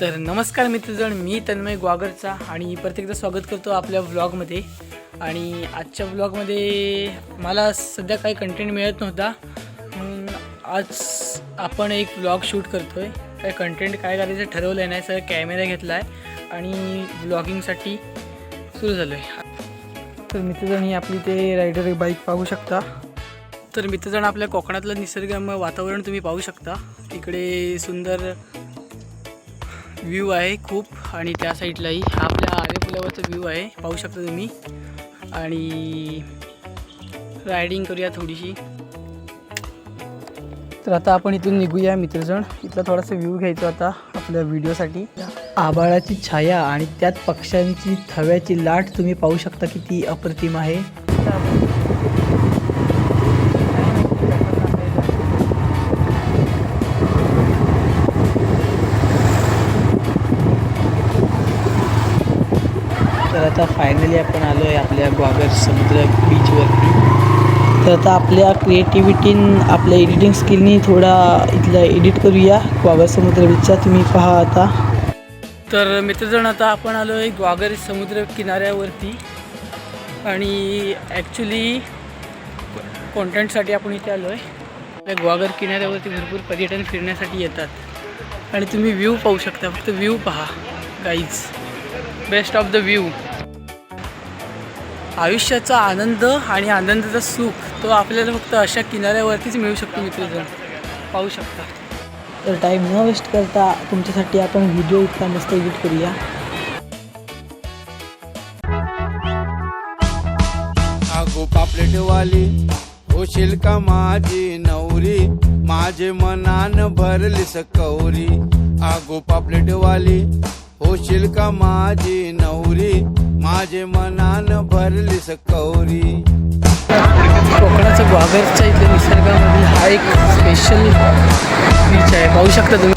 तर नमस्कार मित्रजण, मी तन्मय ग्वागरचा आणि परत एकदा स्वागत करतो आपल्या व्लॉगमध्ये. आणि आजच्या व्लॉगमध्ये मला सध्या काही कंटेंट मिळत नव्हता, म्हणून आज आपण एक व्लॉग शूट करतो आहे. काय कंटेंट काय करायचं ठरवलं नाही, सर कॅमेरा घेतला आहे आणि व्लॉगिंगसाठी सुरू झालो आहे. तर मित्रजण ही आपली ते रायडर बाईक पाहू शकता. तर मित्रजण आपल्या कोकणातलं निसर्गरम्य वातावरण तुम्ही पाहू शकता. इकडे सुंदर व्ह्यू आहे खूप, आणि त्या साईडलाही हा आपल्या आरे पुलावरचा व्ह्यू आहे, पाहू शकता तुम्ही. आणि रायडिंग करूया थोडीशी. तर आता आपण इथून निघूया मित्रजण. इथला थोडासा व्ह्यू घ्यायचा आता आपल्या व्हिडिओसाठी. आभाळाची छाया आणि त्यात पक्ष्यांची थव्याची लाट तुम्ही पाहू शकता, किती अप्रतिम आहे. तर आता फायनली आपण आलो आहे आपल्या ग्वागर समुद्र बीचवरती. तर आता आपल्या क्रिएटिव्हिटीन आपल्या एडिटिंग स्किलनी थोडा इथला एडिट करूया ग्वागर समुद्र बीचचा. तुम्ही पहा आता. तर मित्रजण आता आपण आलो आहे ग्वागर समुद्र किनाऱ्यावरती, आणि ॲक्च्युली कॉन्टेंटसाठी आपण इथे आलो आहे. आपल्या ग्वागर किनाऱ्यावरती भरपूर पर्यटन फिरण्यासाठी येतात, आणि तुम्ही व्ह्यू पाहू शकता. फक्त व्ह्यू पहा guys, best of the view. आयुष्याचा आनंद आणि आनंदाचा सुख तो आपल्याला फक्त अशा किनाऱ्यावरतीच मिळू शकतो मित्रजण, पाहू शकता. तर टाईम न वेस्ट करता तुमच्यासाठी आपण व्हिडिओ इतका मस्त एडिट करूया. आगो पापलेटवाली होशील का माझी नवरी, माझे मनान भरली सकौरी. आगो पापलेटवाली होशील का माझी नवरी, माझे मनान भरली सकौरी. कोकणाचं ग्वागरच्या इथल्या निसर्गामध्ये हा एक स्पेशल बीच आहे, पाहू शकता तुम्ही.